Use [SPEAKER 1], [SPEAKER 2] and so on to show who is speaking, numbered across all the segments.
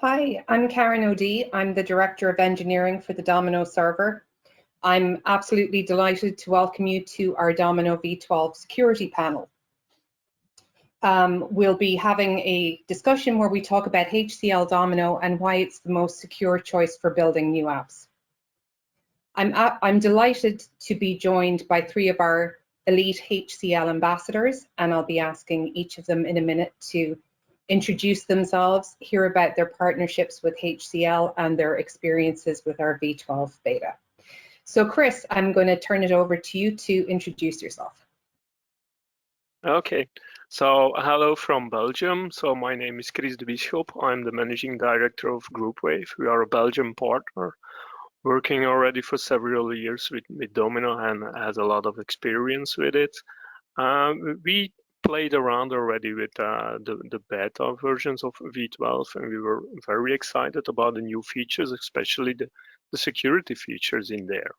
[SPEAKER 1] Hi, I'm Karen O'Dea. I'm the Director of Engineering for the Domino server. I'm absolutely delighted to welcome you to our Domino v12 security panel. We'll be having a discussion where we talk about HCL Domino and why it's the most secure choice for building new apps. I'm delighted to be joined by three of our elite HCL ambassadors, and I'll be asking each of them in a minute to introduce themselves, hear about their partnerships with HCL and their experiences with our v12 beta. So Chris, I'm going to turn it over to you to introduce yourself.
[SPEAKER 2] Okay, so hello from Belgium. So my name is Chris de Bisschop. I'm the Managing Director of GroupWave. We are a Belgian partner working already for several years with Domino and has a lot of experience with it. We played around already with the beta versions of v12, and we were very excited about the new features, especially the security features in there.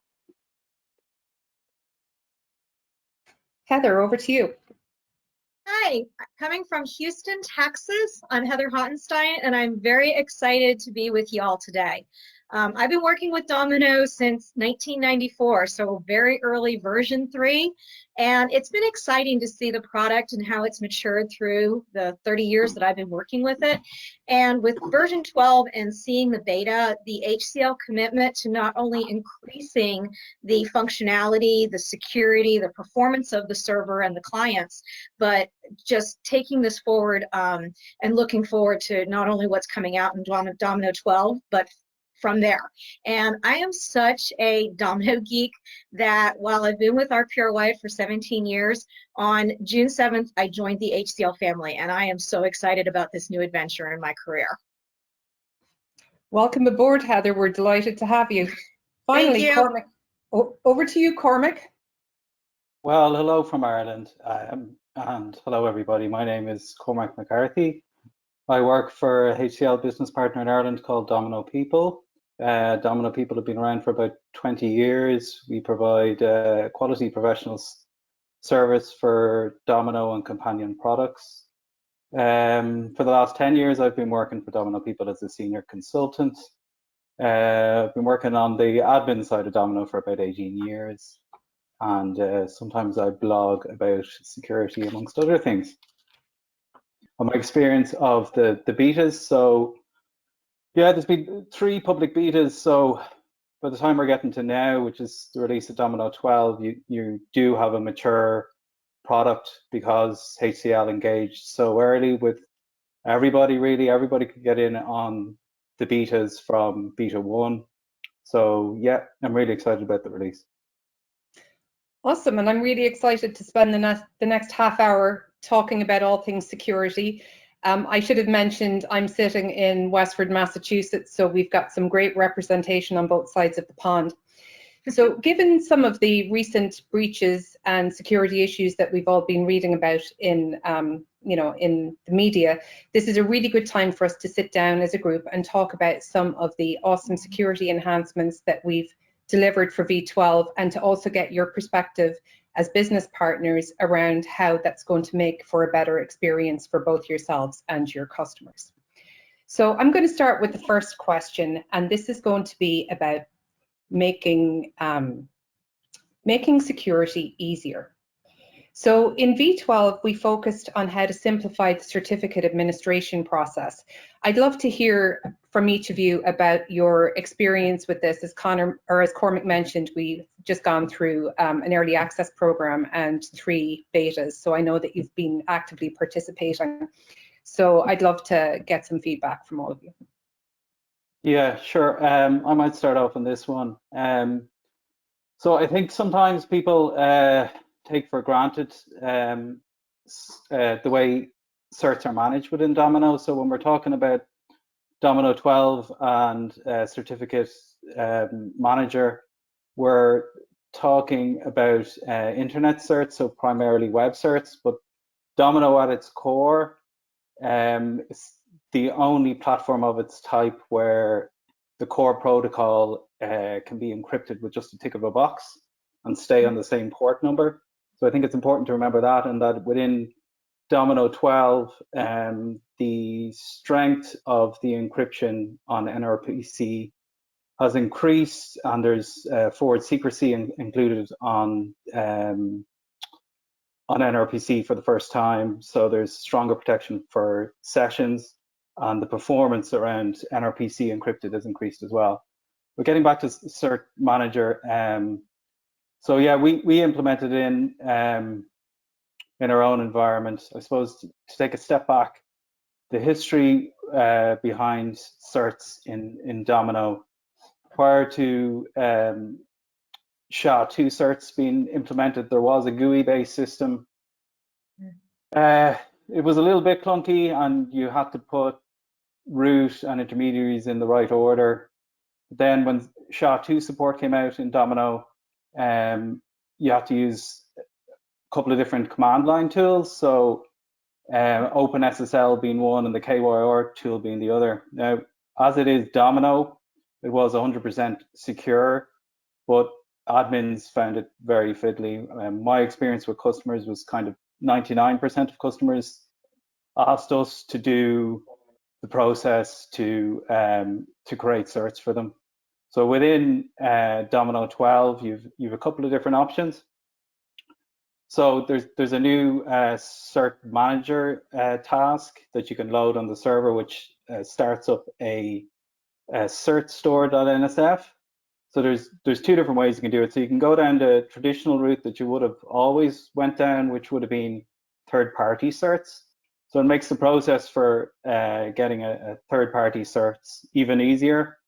[SPEAKER 1] Heather, over to you.
[SPEAKER 3] Hi, coming from Houston, Texas, I'm Heather Hottenstein, and I'm very excited to be with you all today. I've been working with Domino since 1994, so very early version 3, and it's been exciting to see the product and how it's matured through the 30 years that I've been working with it. And with version 12 and seeing the beta, the HCL commitment to not only increasing the functionality, the security, the performance of the server and the clients, but just taking this forward and looking forward to not only what's coming out in Domino 12, but from there. And I am such a Domino geek that while I've been with our PureWife for 17 years, on June 7th, I joined the HCL family, and I am so excited about this new adventure in my career.
[SPEAKER 1] Welcome aboard, Heather. We're delighted to have you. Finally,
[SPEAKER 3] Thank you.
[SPEAKER 1] Cormac, over to you, Cormac.
[SPEAKER 4] Well, hello from Ireland, and hello everybody. My name is Cormac McCarthy. I work for a HCL business partner in Ireland called Domino People. Domino People have been around for about 20 years. We provide quality professional service for Domino and companion products. For the last 10 years, I've been working for Domino People as a senior consultant. I've been working on the admin side of Domino for about 18 years. And sometimes I blog about security amongst other things. On my experience of the betas, so yeah, there's been 3 public betas. So by the time we're getting to now, which is the release of Domino 12, you do have a mature product because HCL engaged so early with everybody. Really, everybody could get in on the betas from beta 1. So yeah, I'm really excited about the release.
[SPEAKER 1] Awesome, and I'm really excited to spend the next half hour talking about all things security. I should have mentioned I'm sitting in Westford, Massachusetts, so we've got some great representation on both sides of the pond. So given some of the recent breaches and security issues that we've all been reading about in the media, this is a really good time for us to sit down as a group and talk about some of the awesome security enhancements that we've delivered for v12, and to also get your perspective as business partners around how that's going to make for a better experience for both yourselves and your customers. So I'm going to start with the first question, and this is going to be about making security easier. So in v12, we focused on how to simplify the certificate administration process. I'd love to hear from each of you about your experience with this. As Cormac mentioned, we've just gone through an early access program and 3 betas. So I know that you've been actively participating. So I'd love to get some feedback from all of you.
[SPEAKER 4] Yeah, sure. I might start off on this one. So I think sometimes people take for granted the way certs are managed within Domino. So when we're talking about Domino 12 and certificate manager, we're talking about internet certs, so primarily web certs, but Domino at its core is the only platform of its type where the core protocol can be encrypted with just a tick of a box and stay on the same port number. So I think it's important to remember that, and that within Domino 12, the strength of the encryption on NRPC has increased, and there's forward secrecy included on NRPC for the first time. So there's stronger protection for sessions, and the performance around NRPC encrypted has increased as well. But getting back to Cert Manager, so yeah, we implemented in our own environment. I suppose to take a step back, the history behind certs in Domino, prior to SHA-2 certs being implemented, there was a GUI-based system. It was a little bit clunky, and you had to put root and intermediaries in the right order. Then when SHA-2 support came out in Domino, you had to use a couple of different command line tools. So OpenSSL being one and the KYR tool being the other. Now, as it is Domino, it was 100% secure, but admins found it very fiddly. My experience with customers was kind of 99% of customers asked us to do the process to create certs for them. So within Domino 12, you've a couple of different options. So there's a new cert manager task that you can load on the server, which starts up a cert store.nsf. So there's two different ways you can do it. So you can go down the traditional route that you would have always went down, which would have been third-party certs. So it makes the process for getting a third-party certs even easier.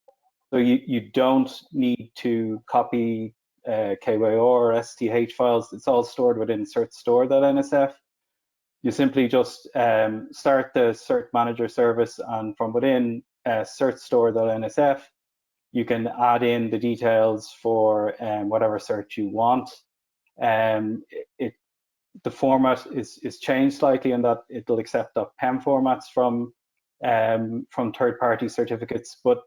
[SPEAKER 4] So you don't need to copy KYR or STH files. It's all stored within certstore.nsf. You simply just start the cert manager service, and from within certstore.nsf, you can add in the details for whatever cert you want. The format is changed slightly in that it'll accept .pem formats from third-party certificates, but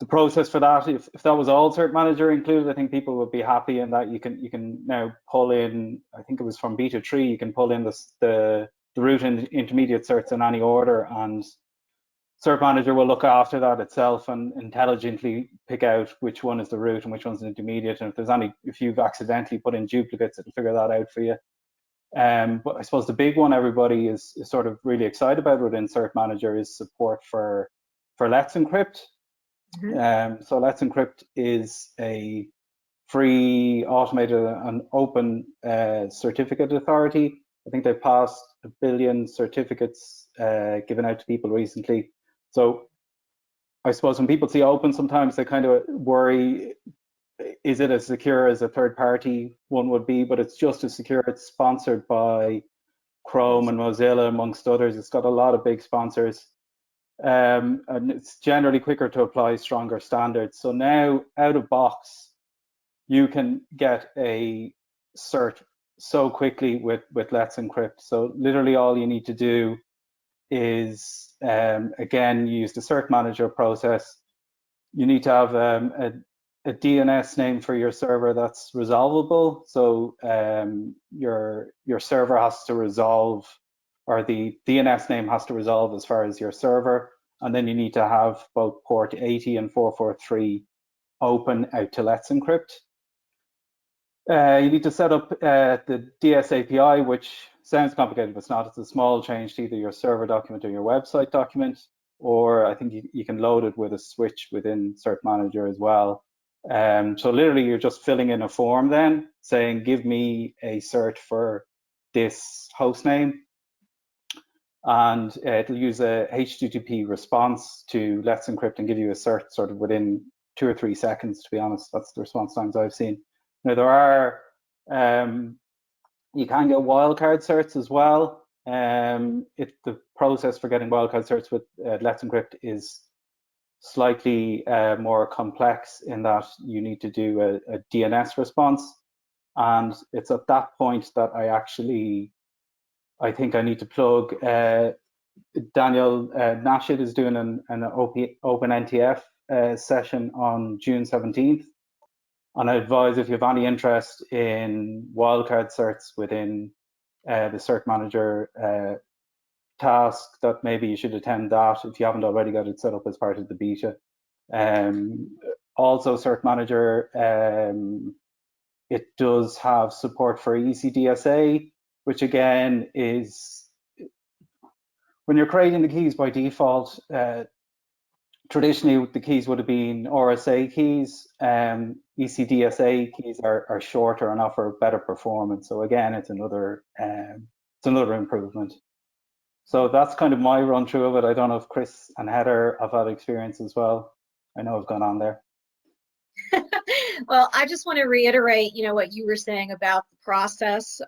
[SPEAKER 4] the process for that, if that was all Cert Manager included, I think people would be happy in that you can now pull in, I think it was from beta 3, you can pull in the root and intermediate certs in any order, and Cert Manager will look after that itself and intelligently pick out which one is the root and which one's the intermediate, and if you've accidentally put in duplicates, it'll figure that out for you. But I suppose the big one everybody is sort of really excited about within Cert Manager is support for Let's Encrypt. So Let's Encrypt is a free, automated, and open certificate authority. I think they passed 1 billion certificates given out to people recently. So I suppose when people see open, sometimes they kind of worry, is it as secure as a third-party one would be? But it's just as secure. It's sponsored by Chrome and Mozilla, amongst others. It's got a lot of big sponsors. And it's generally quicker to apply stronger standards. So now, out of box, you can get a cert so quickly with Let's Encrypt. So literally all you need to do is, again, use the cert manager process. You need to have a DNS name for your server that's resolvable. So your server has to resolve, or the DNS name has to resolve as far as your server. And then you need to have both port 80 and 443 open out to Let's Encrypt. You need to set up the DS API, which sounds complicated, but it's not. It's a small change to either your server document or your website document, or I think you can load it with a switch within Cert Manager as well. So literally you're just filling in a form then saying, give me a cert for this host name. And it'll use a HTTP response to Let's Encrypt and give you a cert sort of within 2 or 3 seconds, to be honest. That's the response times I've seen. Now there are, you can get wildcard certs as well. The process for getting wildcard certs with Let's Encrypt is slightly more complex in that you need to do a DNS response. And it's at that point that I think I need to plug. Daniel Nashid is doing an OpenNTF session on June 17th. And I advise if you have any interest in wildcard certs within the cert manager task, that maybe you should attend that if you haven't already got it set up as part of the beta. Also, cert manager, it does have support for ECDSA, which again is, when you're creating the keys by default, traditionally the keys would have been RSA keys. ECDSA keys are shorter and offer better performance. So again, it's another improvement. So that's kind of my run through of it. I don't know if Chris and Heather have had experience as well. I know I've gone on there.
[SPEAKER 3] Well, I just want to reiterate, what you were saying about the process,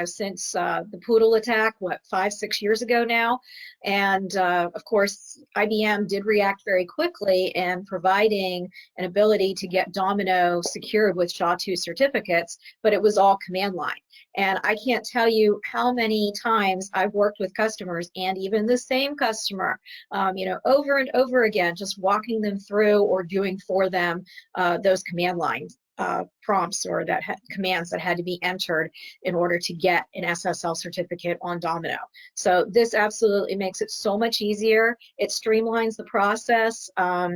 [SPEAKER 3] since the Poodle attack, 5-6 years ago now. And of course, IBM did react very quickly in providing an ability to get Domino secured with SHA-2 certificates, but it was all command line. And I can't tell you how many times I've worked with customers, and even the same customer, over and over again, just walking them through or doing for them those command line prompts or commands that had to be entered in order to get an SSL certificate on Domino. So this absolutely makes it so much easier. It streamlines the process. A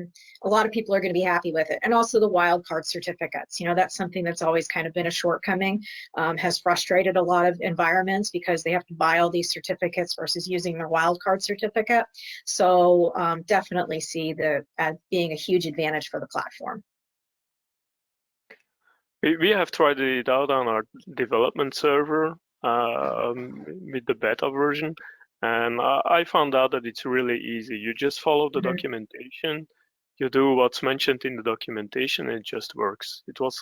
[SPEAKER 3] lot of people are going to be happy with it. And also the wildcard certificates. That's something that's always kind of been a shortcoming, has frustrated a lot of environments because they have to buy all these certificates versus using their wildcard certificate. So definitely see that as being a huge advantage for the platform.
[SPEAKER 2] We have tried it out on our development server with the beta version, and I found out that it's really easy. You just follow the documentation, you do what's mentioned in the documentation, and it just works. It was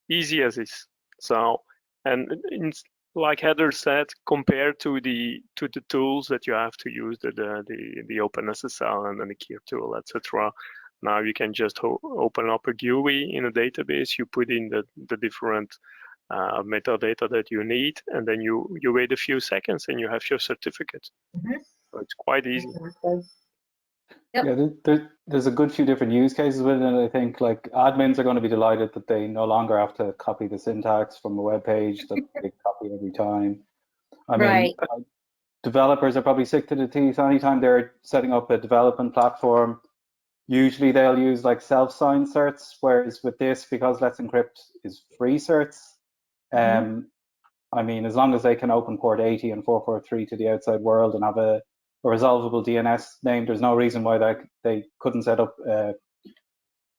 [SPEAKER 2] easy as is. So, and like Heather said, compared to the tools that you have to use, the OpenSSL and then the Keyer tool, etc. Now you can just open up a GUI in a database, you put in the different metadata that you need, and then you wait a few seconds and you have your certificate. So it's quite easy.
[SPEAKER 3] Yep.
[SPEAKER 4] Yeah, there's a good few different use cases with it, and I think like admins are going to be delighted that they no longer have to copy the syntax from a web page that they copy every time. I mean, developers are probably sick to the teeth. Anytime they're setting up a development platform, usually they'll use like self-signed certs, whereas with this, because Let's Encrypt is free certs, I mean, as long as they can open port 80 and 443 to the outside world and have a resolvable DNS name, there's no reason why they couldn't set up an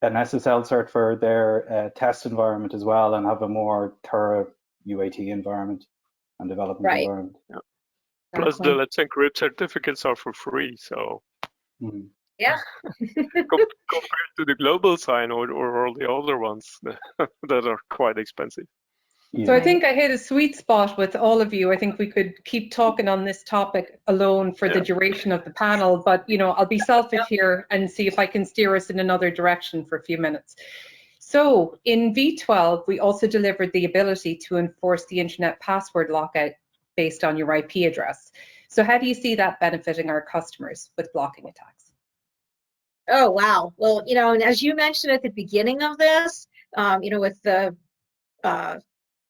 [SPEAKER 4] SSL cert for their test environment as well and have a more thorough UAT environment and development environment.
[SPEAKER 2] Yeah. Plus, the Let's Encrypt certificates are for free, so.
[SPEAKER 3] Yeah.
[SPEAKER 2] Compared to the global sign or all the other ones that are quite expensive.
[SPEAKER 4] Yeah.
[SPEAKER 1] So I think I hit a sweet spot with all of you. I think we could keep talking on this topic alone for the duration of the panel, but I'll be selfish here and see if I can steer us in another direction for a few minutes. So in v12, we also delivered the ability to enforce the internet password lockout based on your IP address. So how do you see that benefiting our customers with blocking attacks?
[SPEAKER 3] Oh, wow. Well, and as you mentioned at the beginning of this, with the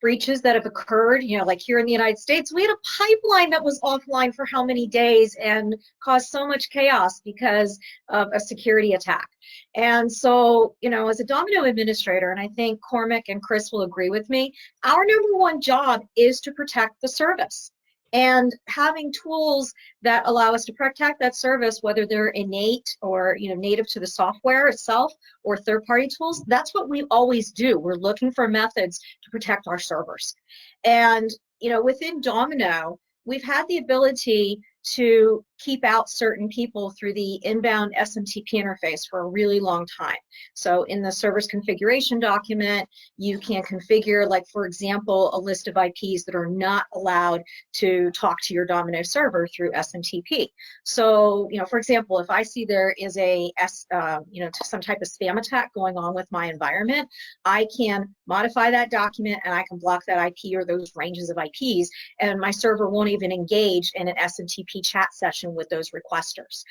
[SPEAKER 3] breaches that have occurred, like here in the United States, we had a pipeline that was offline for how many days and caused so much chaos because of a security attack. And so, as a Domino administrator, and I think Cormac and Chris will agree with me, our number one job is to protect the service. And having tools that allow us to protect that service, whether they're innate or native to the software itself or third-party tools, that's what we always do. We're looking for methods to protect our servers. And within Domino, we've had the ability to keep out certain people through the inbound SMTP interface for a really long time. So in the server's configuration document, you can configure, like, for example, a list of IPs that are not allowed to talk to your Domino server through SMTP. So, for example, if I see there is some type of spam attack going on with my environment, I can modify that document and I can block that IP or those ranges of IPs, and my server won't even engage in an SMTP chat session with those requesters.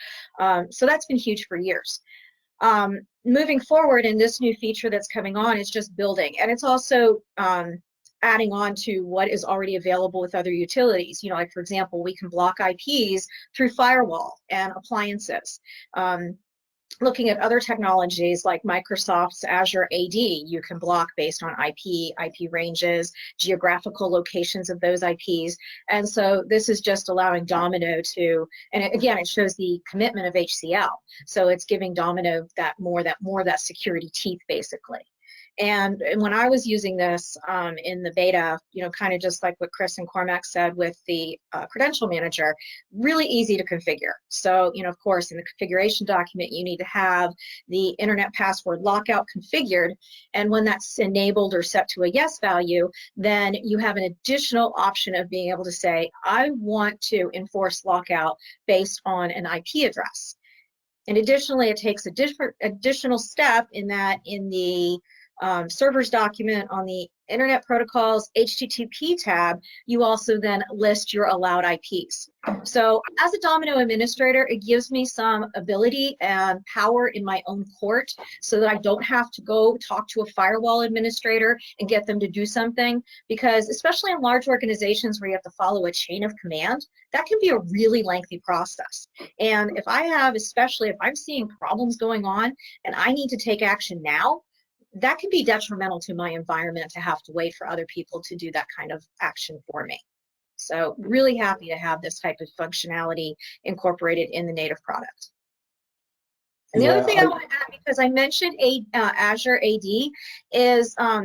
[SPEAKER 3] So that's been huge for years. Moving forward, in this new feature that's coming on, it's just building, and it's also adding on to what is already available with other utilities. You know, like for example, we can block IPs through firewall and appliances. Looking at other technologies like Microsoft's Azure AD, you can block based on IP ranges, geographical locations of those IPs. And so this is just allowing Domino to, and again, it shows the commitment of HCL. So it's giving Domino that security teeth, basically. And when I was using this in the beta, you know, kind of just like what Chris and Cormac said with the credential manager, really easy to configure. So, you know, of course, in the configuration document, you need to have the internet password lockout configured. And when that's enabled or set to a yes value, then you have an additional option of being able to say, I want to enforce lockout based on an IP address. And additionally, it takes a additional step in that in the servers document on the Internet Protocols HTTP tab, you also then list your allowed IPs. So as a Domino administrator, it gives me some ability and power in my own court so that I don't have to go talk to a firewall administrator and get them to do something, because especially in large organizations where you have to follow a chain of command, that can be a really lengthy process. And if I have, especially if I'm seeing problems going on and I need to take action now, that can be detrimental to my environment to have to wait for other people to do that kind of action for me. So really happy to have this type of functionality incorporated in the native product. And the other thing I want to add, because I mentioned Azure AD, is I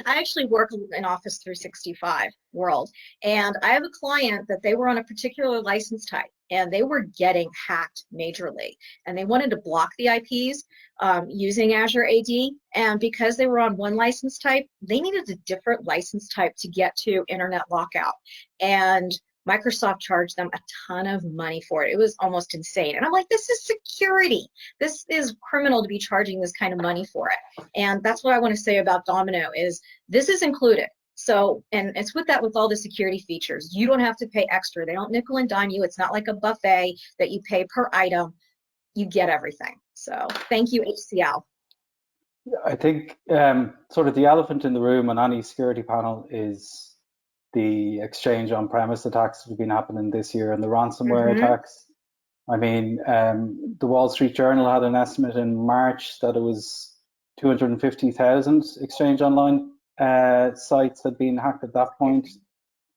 [SPEAKER 3] actually work in Office 365 world, and I have a client that they were on a particular license type, and they were getting hacked majorly, and they wanted to block the IPs using Azure AD, and because they were on one license type, they needed a different license type to get to internet lockout, and Microsoft charged them a ton of money for it. It was almost insane. And I'm like, this is security. This is criminal to be charging this kind of money for it. And that's what I want to say about Domino is this is included. So, and it's with that with all the security features. You don't have to pay extra. They don't nickel and dime you. It's not like a buffet that you pay per item. You get everything. So thank you, HCL.
[SPEAKER 4] I think sort of the elephant in the room on any security panel is the Exchange on-premise attacks that have been happening this year and the ransomware attacks. I mean, the Wall Street Journal had an estimate in March that it was 250,000 Exchange Online sites had been hacked at that point.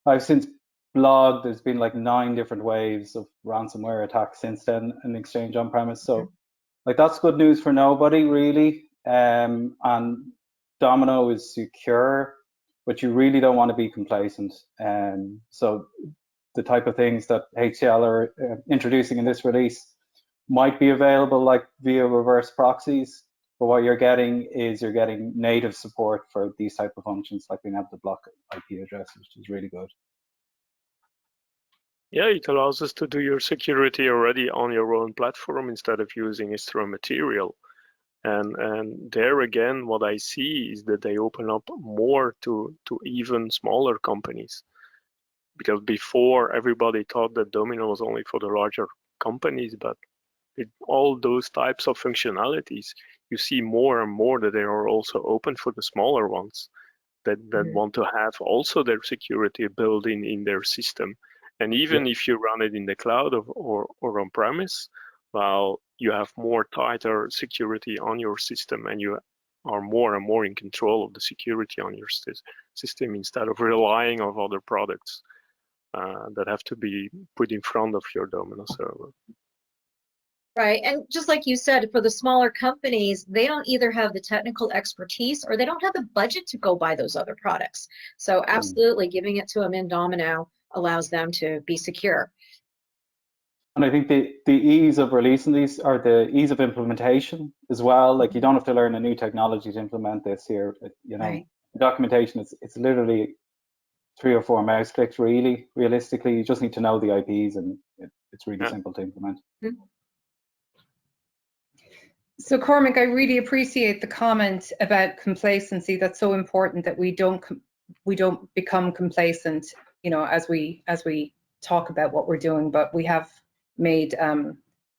[SPEAKER 4] I've since blogged, there's been like 9 different waves of ransomware attacks since then in Exchange on-premise. So like that's good news for nobody really. And Domino is secure, but you really don't want to be complacent. So the type of things that HCL are introducing in this release might be available like via reverse proxies, but what you're getting is you're getting native support for these type of functions, like being able to block IP addresses, which is really good.
[SPEAKER 2] Yeah, it allows us to do your security already on your own platform instead of using extra material. And there again, what I see is that they open up more to even smaller companies. Because before, everybody thought that Domino was only for the larger companies, but with all those types of functionalities, you see more and more that they are also open for the smaller ones that want to have also their security built in their system. And even if you run it in the cloud or on-premise, well, you have more tighter security on your system, and you are more and more in control of the security on your system instead of relying on other products that have to be put in front of your Domino server.
[SPEAKER 3] Right, and just like you said, for the smaller companies, they don't either have the technical expertise or they don't have the budget to go buy those other products. So absolutely, giving it to them in Domino allows them to be secure.
[SPEAKER 4] And I think the ease of releasing these, or the ease of implementation as well, like you don't have to learn a new technology to implement this here. You know, documentation, it's literally 3 or 4 mouse clicks, really. Realistically, you just need to know the IPs, and it's really simple to implement.
[SPEAKER 1] So Cormac, I really appreciate the comment about complacency. That's so important that we don't become complacent, you know, as we talk about what we're doing. But we have made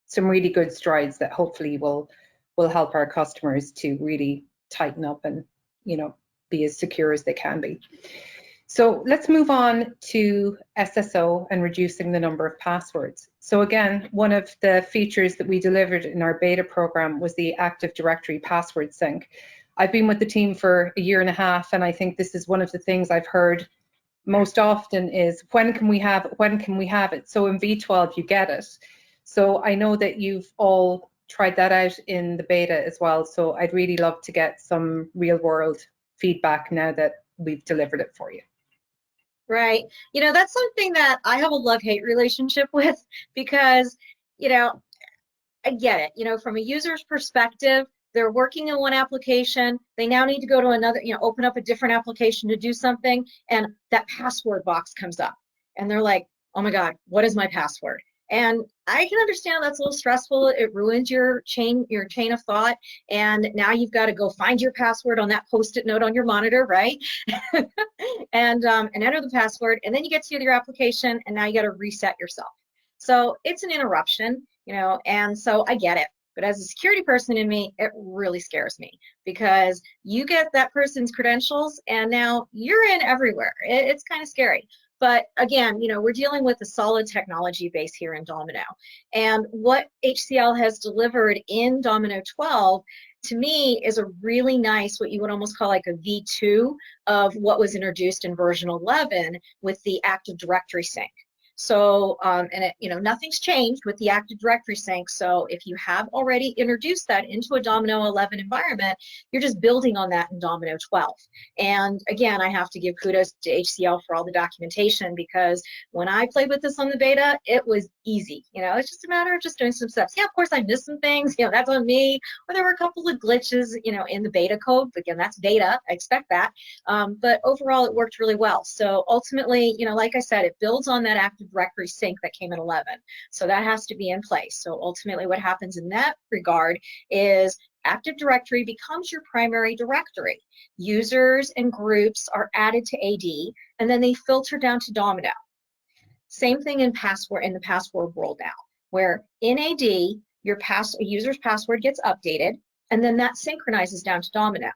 [SPEAKER 1] some really good strides that hopefully will help our customers to really tighten up and, you know, be as secure as they can be. So let's move on to SSO and reducing the number of passwords. So again, one of the features that we delivered in our beta program was the Active Directory password sync. I've been with the team for a year and a half, and I think this is one of the things I've heard most often is, when can we have it? When can we have it? So in v12, you get it. So I know that you've all tried that out in the beta as well. So I'd really love to get some real world feedback now that we've delivered it for you.
[SPEAKER 3] Right. You know, that's something that I have a love-hate relationship with, because, you know, I get it. You know, from a user's perspective, they're working in one application. They now need to go to another, you know, open up a different application to do something. And that password box comes up. And they're like, oh my God, what is my password? And I can understand that's a little stressful. It ruins your chain of thought. And now you've got to go find your password on that Post-it note on your monitor, right? and enter the password. And then you get to your application, and now you got to reset yourself. So it's an interruption, you know, and so I get it. But as a security person in me, it really scares me, because you get that person's credentials and now you're in everywhere. It's kind of scary. But again, you know, we're dealing with a solid technology base here in Domino. And what HCL has delivered in Domino 12, to me, is a really nice, what you would almost call like a V2 of what was introduced in version 11 with the Active Directory sync. So, and it, you know, nothing's changed with the Active Directory sync. So if you have already introduced that into a Domino 11 environment, you're just building on that in Domino 12. And again, I have to give kudos to HCL for all the documentation, because when I played with this on the beta, it was easy. You know, it's just a matter of just doing some steps. Yeah, of course I missed some things, you know, that's on me. Or there were a couple of glitches, you know, in the beta code. But again, that's beta, I expect that. But overall, it worked really well. So ultimately, you know, like I said, it builds on that Active Directory sync that came in 11. So that has to be in place. So ultimately what happens in that regard is Active Directory becomes your primary directory. Users and groups are added to AD, and then they filter down to Domino. Same thing in the password world now, where in AD, your user's password gets updated, and then that synchronizes down to Domino.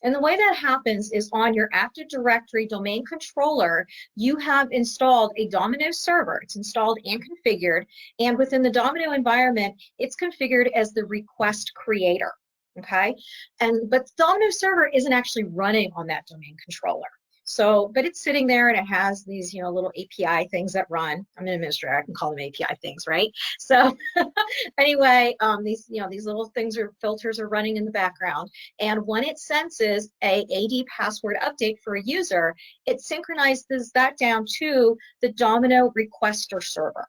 [SPEAKER 3] And the way that happens is on your Active Directory domain controller, you have installed a Domino server. It's installed and configured. And within the Domino environment, it's configured as the request creator, okay? But the Domino server isn't actually running on that domain controller. So, but it's sitting there and it has these, you know, little API things that run. I'm an administrator, I can call them API things, right? So anyway, these little things or filters are running in the background. And when it senses a AD password update for a user, it synchronizes that down to the Domino requester server.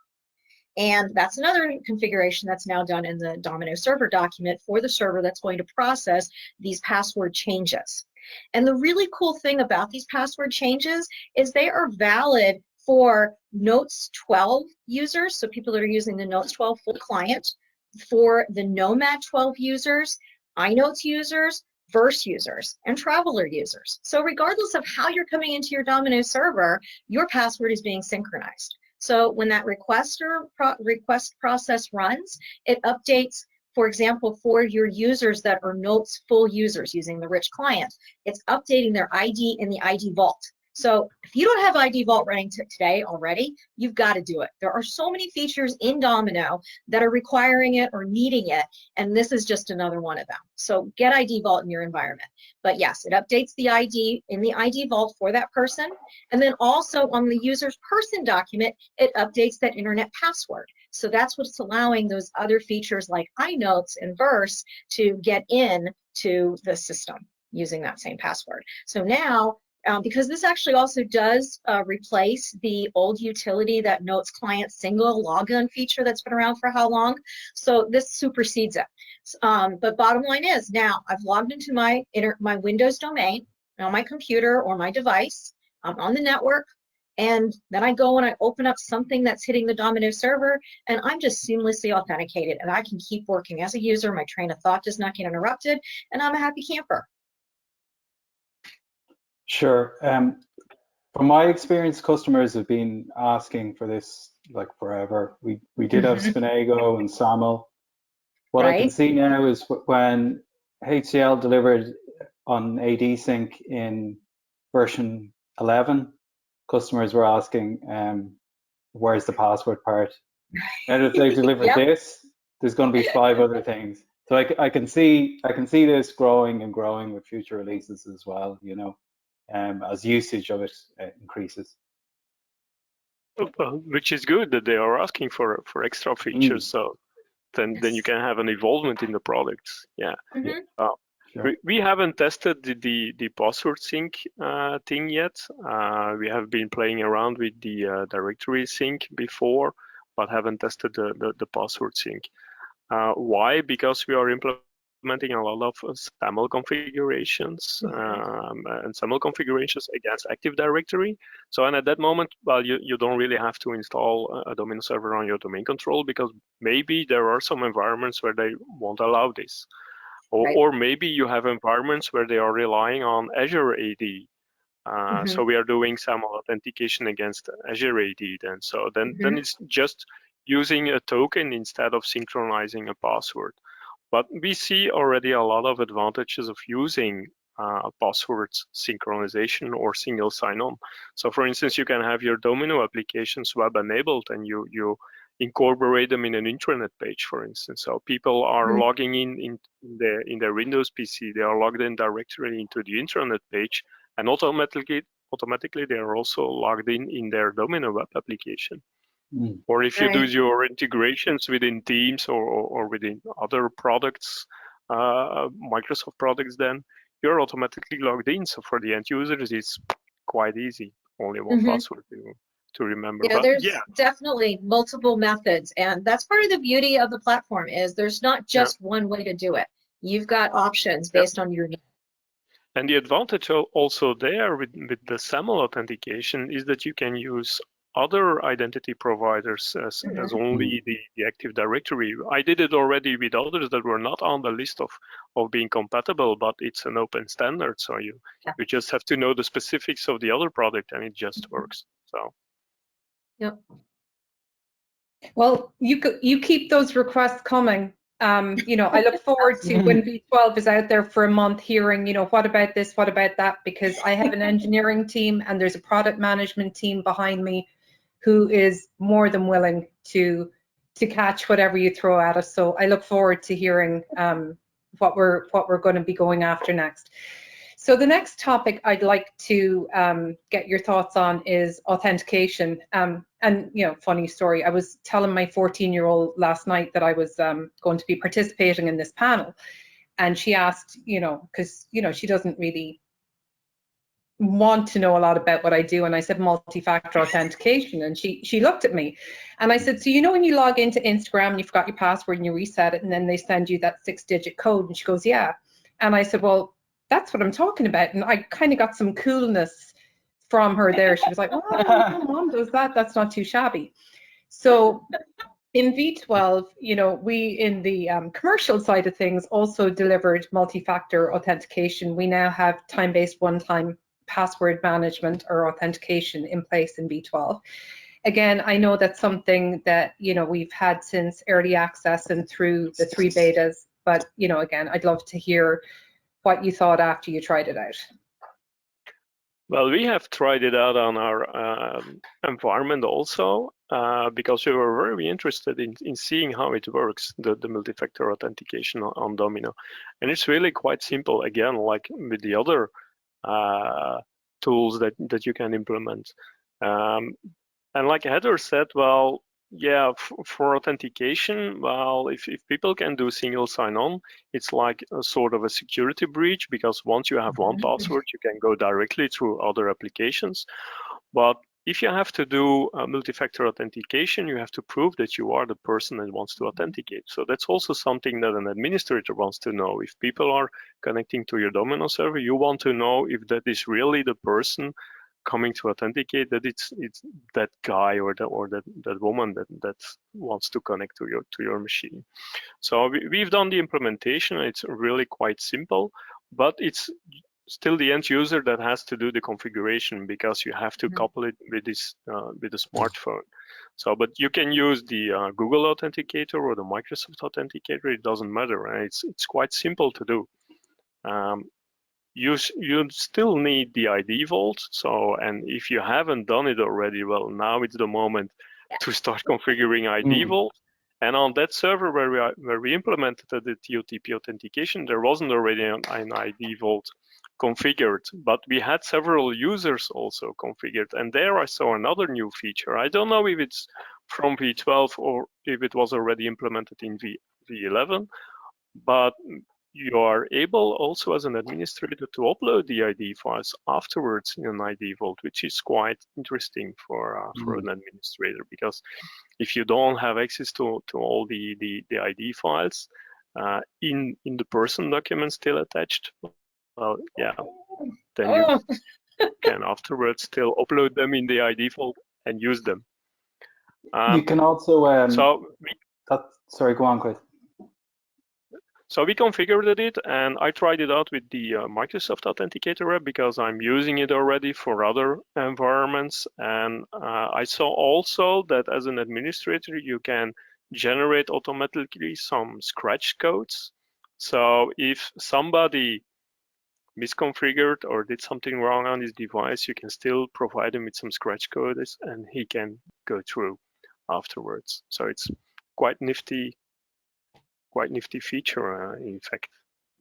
[SPEAKER 3] And that's another configuration that's now done in the Domino server document for the server that's going to process these password changes. And the really cool thing about these password changes is they are valid for Notes 12 users, so people that are using the Notes 12 full client, for the Nomad 12 users, iNotes users, Verse users, and Traveler users. So regardless of how you're coming into your Domino server, your password is being synchronized. So when that request process runs, it updates, for example, for your users that are Notes full users using the rich client, it's updating their ID in the ID vault. So if you don't have ID Vault running today already, you've got to do it. There are so many features in Domino that are requiring it or needing it, and this is just another one of them. So get ID Vault in your environment. But yes, it updates the ID in the ID Vault for that person, and then also on the user's person document, it updates that internet password. So that's what's allowing those other features like iNotes and Verse to get in to the system using that same password. So now, because this actually also does replace the old utility, that Notes client single login feature that's been around for how long. So this supersedes it. But bottom line is, now I've logged into my Windows domain on my computer or my device. I'm on the network. And then I go and I open up something that's hitting the Domino server, and I'm just seamlessly authenticated. And I can keep working as a user. My train of thought does not get interrupted, and I'm a happy camper.
[SPEAKER 4] Sure. From my experience, customers have been asking for this like forever. We did have Spinego and SAML. What I can see now is when HCL delivered on AD Sync in version 11, customers were asking, where's the password part? Now that they've delivered
[SPEAKER 3] Yep.
[SPEAKER 4] this, there's going to be 5 other things. So I can see this growing and growing with future releases as well, you know, as usage of it increases.
[SPEAKER 2] Well, which is good that they are asking for extra features. So then you can have an involvement in the products. Yeah.
[SPEAKER 3] Mm-hmm.
[SPEAKER 2] We haven't tested the password sync thing yet. We have been playing around with the directory sync before, but haven't tested the password sync. Why? Because we are implementing a lot of SAML configurations and SAML configurations against Active Directory. So, and at that moment, well, you don't really have to install a Domino server on your domain control, because maybe there are some environments where they won't allow this. Or maybe you have environments where they are relying on Azure AD. So we are doing SAML authentication against Azure AD then. So then it's just using a token instead of synchronizing a password. But we see already a lot of advantages of using password synchronization or single sign-on. So for instance, you can have your Domino applications web enabled, and you incorporate them in an intranet page, for instance. So people are logging in their Windows PC, they are logged in directly into the intranet page, and automatically they are also logged in their Domino web application. Or if you do your integrations within Teams or within other products, Microsoft products, then you're automatically logged in. So for the end users, it's quite easy. Only one password to remember.
[SPEAKER 3] Yeah, there's definitely multiple methods, and that's part of the beauty of the platform is there's not just one way to do it. You've got options based on your needs.
[SPEAKER 2] And the advantage also there with the SAML authentication is that you can use other identity providers as only the Active Directory. I did it already with others that were not on the list of being compatible, but it's an open standard. So you just have to know the specifics of the other product and it just works. So.
[SPEAKER 3] Yep.
[SPEAKER 1] Well, you keep those requests coming. You know, I look forward to when v12 is out there for a month hearing, you know, what about this, what about that, because I have an engineering team and there's a product management team behind me who is more than willing to catch whatever you throw at us. So I look forward to hearing what we're going to be going after next. So the next topic I'd like to get your thoughts on is authentication. And, you know, funny story, I was telling my 14-year-old last night that I was going to be participating in this panel. And she asked, you know, because, you know, she doesn't really want to know a lot about what I do. And I said, multi-factor authentication. And she looked at me and I said, so, you know, when you log into Instagram and you forgot your password and you reset it and then they send you that 6-digit code. And she goes, yeah. And I said, well, that's what I'm talking about. And I kind of got some coolness from her there. She was like, oh, my mom does that. That's not too shabby. So in v12, you know, we in the commercial side of things also delivered multi-factor authentication. We now have time-based one-time password management or authentication in place in v12. Again, I know that's something that, you know, we've had since early access and through the 3 betas. But, you know, again, I'd love to hear what you thought after you tried it out.
[SPEAKER 2] Well, we have tried it out on our environment also because we were very interested in seeing how it works, the multi-factor authentication on Domino. And it's really quite simple, again, like with the other tools that you can implement. And like Heather said, well, yeah, for authentication, well, if people can do single sign-on, it's like a sort of a security breach, because once you have one password, you can go directly through other applications. But if you have to do multi-factor authentication, you have to prove that you are the person that wants to authenticate. So that's also something that an administrator wants to know. If people are connecting to your Domino server, you want to know if that is really the person coming to authenticate, that it's that guy or that woman that wants to connect to your machine. So we've done the implementation. It's really quite simple, but it's still the end user that has to do the configuration, because you have to couple it with this with the smartphone. So, but you can use the Google Authenticator or the Microsoft Authenticator. It doesn't matter, and it's quite simple to do. you still need the ID vault. So, and if you haven't done it already, well, now it's the moment to start configuring ID vault. And on that server where we implemented the TOTP authentication, there wasn't already an ID vault configured, but we had several users also configured. And there I saw another new feature. I don't know if it's from v12 or if it was already implemented in v11, but you are able also as an administrator to upload the ID files afterwards in an ID vault, which is quite interesting for an administrator, because if you don't have access to all the ID files in the person document still attached, well, yeah, then you can afterwards still upload them in the ID vault and use them.
[SPEAKER 4] You can also sorry, go on, Chris.
[SPEAKER 2] So we configured it, and I tried it out with the Microsoft Authenticator app because I'm using it already for other environments. And I saw also that as an administrator, you can generate automatically some scratch codes. So if somebody misconfigured or did something wrong on his device, you can still provide him with some scratch codes and he can go through afterwards. So it's quite nifty feature, in fact,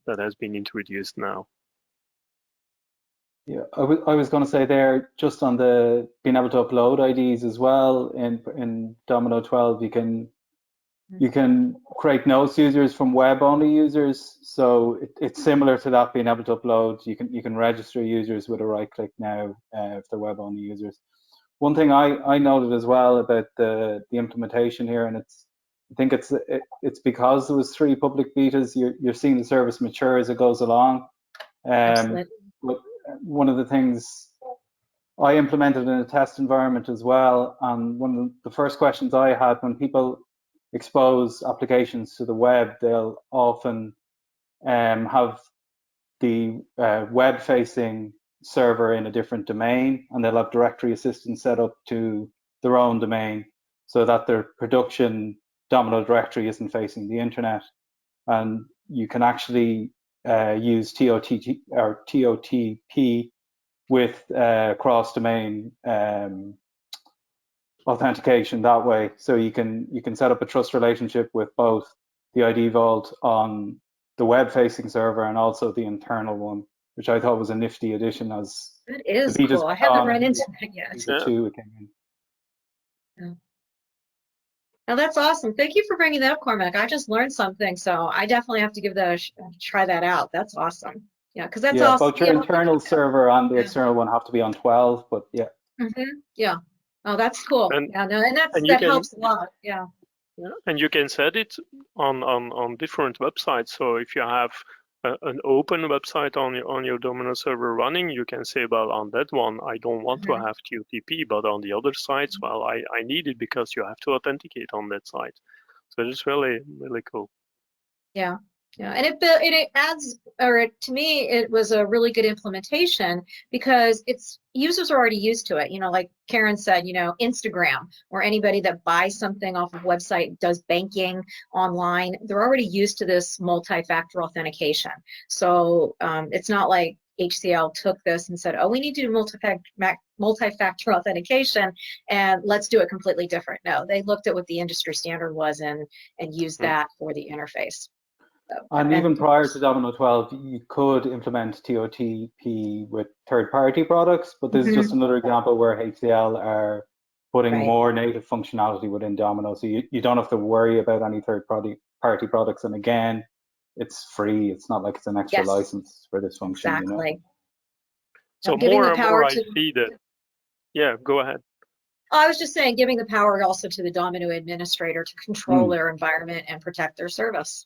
[SPEAKER 2] that has been introduced now.
[SPEAKER 4] Yeah, I was going to say there, just on the being able to upload IDs as well in Domino 12, you can create notes users from web-only users. So it's similar to that, being able to upload. You can register users with a right click now if they're web-only users. One thing I noted as well about the implementation here, and I think it's because there was 3 public betas, you're seeing the service mature as it goes along. But one of the things I implemented in a test environment as well, and one of the first questions I had when people expose applications to the web, they'll often have the web-facing server in a different domain, and they'll have directory assistance set up to their own domain so that their production Domino directory isn't facing the internet. And you can actually use TOTP with cross-domain authentication that way. So you can set up a trust relationship with both the ID Vault on the web-facing server and also the internal one, which I thought was a nifty addition. As
[SPEAKER 3] that is cool. I haven't run into that yet.
[SPEAKER 4] It came in.
[SPEAKER 3] Yeah. Now that's awesome. Thank you for bringing that up, Cormac. I just learned something, so I definitely have to give that try that out. That's awesome. Yeah, because that's awesome.
[SPEAKER 4] Both your internal server and the external one have to be on 12, but yeah.
[SPEAKER 3] Yeah. Oh, that's cool. And that helps a lot. Yeah.
[SPEAKER 2] Yeah, and you can set it on different websites. So if you have an open website on your Domino server running, you can say, well, on that one, I don't want to have TOTP, but on the other sites, well, I need it because you have to authenticate on that site. So it's really, really cool.
[SPEAKER 3] Yeah. Yeah, and it adds, or to me, it was a really good implementation because users are already used to it. You know, like Karen said, you know, Instagram or anybody that buys something off of a website, does banking online, they're already used to this multi-factor authentication. So it's not like HCL took this and said, oh, we need to do multi-factor authentication and let's do it completely different. No, they looked at what the industry standard was and used that for the interface.
[SPEAKER 4] And even prior to Domino 12, you could implement TOTP with third-party products, but this is just another example where HCL are putting more native functionality within Domino, so you don't have to worry about any third-party products. And again, it's free. It's not like it's an extra license for this function.
[SPEAKER 3] Exactly.
[SPEAKER 2] You know? So more and more I see that. Yeah, go ahead.
[SPEAKER 3] I was just saying, giving the power also to the Domino administrator to control their environment and protect their service.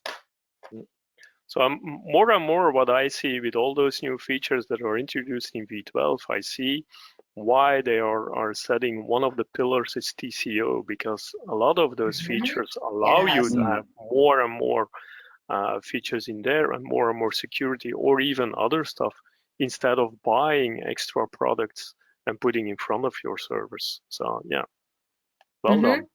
[SPEAKER 2] So more and more what I see with all those new features that are introduced in V12, I see why they are setting one of the pillars is TCO, because a lot of those features allow you to have more and more features in there and more security or even other stuff instead of buying extra products and putting in front of your servers. So yeah, well done.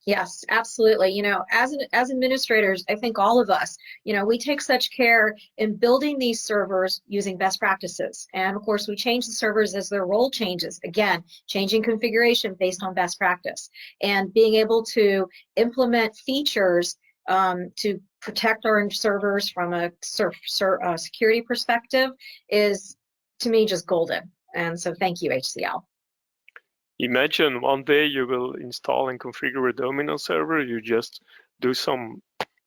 [SPEAKER 3] Yes, absolutely. You know, as administrators, I think all of us, you know, we take such care in building these servers using best practices. And of course, we change the servers as their role changes. Again, changing configuration based on best practice and being able to implement features to protect our servers from a security perspective is, to me, just golden. And so thank you, HCL.
[SPEAKER 2] Imagine one day you will install and configure a Domino server, you just do some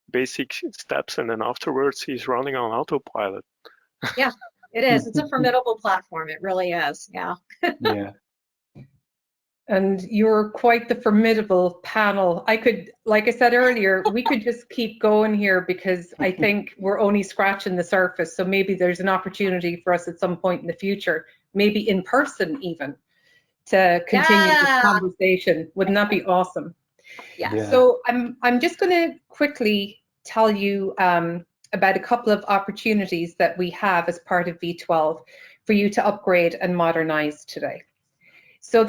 [SPEAKER 2] basic steps, and then afterwards he's running on autopilot.
[SPEAKER 3] Yeah, it is. It's a formidable platform. It really is. Yeah.
[SPEAKER 4] Yeah.
[SPEAKER 1] And you're quite the formidable panel. I could, like I said earlier, we could just keep going here because I think we're only scratching the surface. So maybe there's an opportunity for us at some point in the future, maybe in person even, to continue this conversation. Wouldn't that be awesome?
[SPEAKER 3] Yeah.
[SPEAKER 1] So I'm just going to quickly tell you about a couple of opportunities that we have as part of V12 for you to upgrade and modernize today. So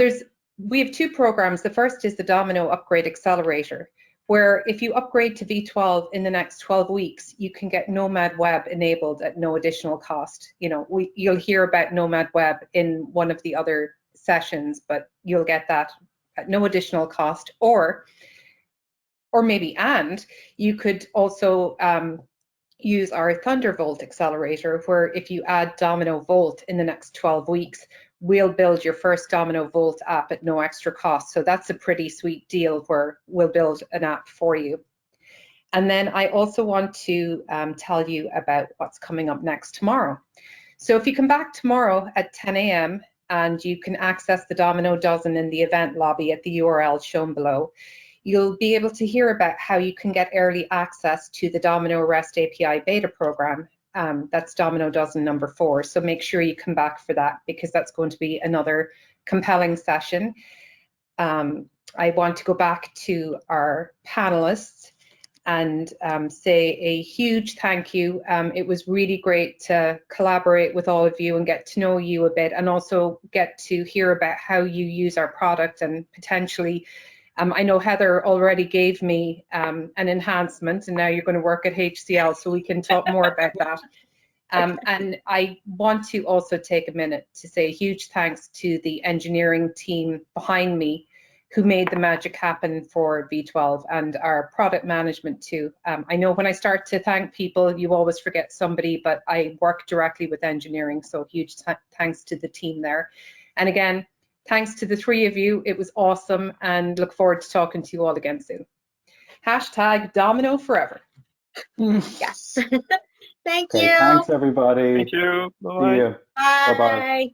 [SPEAKER 1] we have two programs. The first is the Domino Upgrade Accelerator, where if you upgrade to V12 in the next 12 weeks, you can get Nomad Web enabled at no additional cost. You know, you'll hear about Nomad Web in one of the other sessions, but you'll get that at no additional cost. Or maybe, and you could also use our Thunderbolt accelerator, where if you add Domino Volt in the next 12 weeks, we'll build your first Domino Volt app at no extra cost. So that's a pretty sweet deal where we'll build an app for you. And then I also want to tell you about what's coming up next tomorrow. So if you come back tomorrow at 10 a.m. and you can access the Domino Dozen in the event lobby at the URL shown below, you'll be able to hear about how you can get early access to the Domino REST API beta program. That's Domino Dozen number 4. So make sure you come back for that because that's going to be another compelling session. I want to go back to our panelists and say a huge thank you. It was really great to collaborate with all of you and get to know you a bit, and also get to hear about how you use our product and potentially I know Heather already gave me an enhancement, and now you're going to work at HCL, so we can talk more about that. And I want to also take a minute to say a huge thanks to the engineering team behind me who made the magic happen for V12, and our product management too. I know when I start to thank people, you always forget somebody, but I work directly with engineering, so huge thanks to the team there. And again, thanks to the 3 of you. It was awesome, and look forward to talking to you all again soon. Hashtag Domino forever.
[SPEAKER 3] Yes. Thank you.
[SPEAKER 4] Thanks, everybody.
[SPEAKER 2] Thank you. Bye-bye.
[SPEAKER 4] See you.
[SPEAKER 3] Bye.
[SPEAKER 4] Bye-bye.